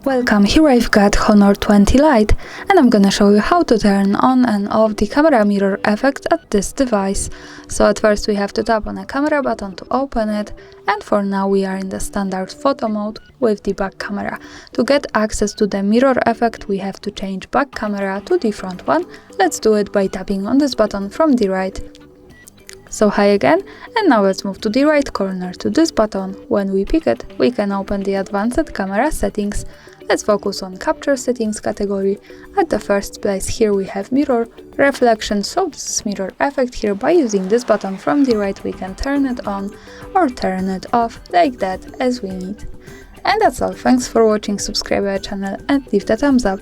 Welcome, here I've got Honor 20 Lite and I'm gonna show you how to turn on and off the camera mirror effect at this device. So at first we have to tap on a camera button to open it, and for now we are in the standard photo mode with the back camera. To get access to the mirror effect we have to change back camera to the front one. Let's do it by tapping on this button from the right. So hi again, and now let's move to the right corner to this button. When we pick it, we can open the advanced camera settings. Let's focus on capture settings category. At the first place here we have mirror reflection, so this is mirror effect here. By using this button from the right we can turn it on or turn it off like that as we need. And that's all, thanks for watching, subscribe our channel and leave the thumbs up.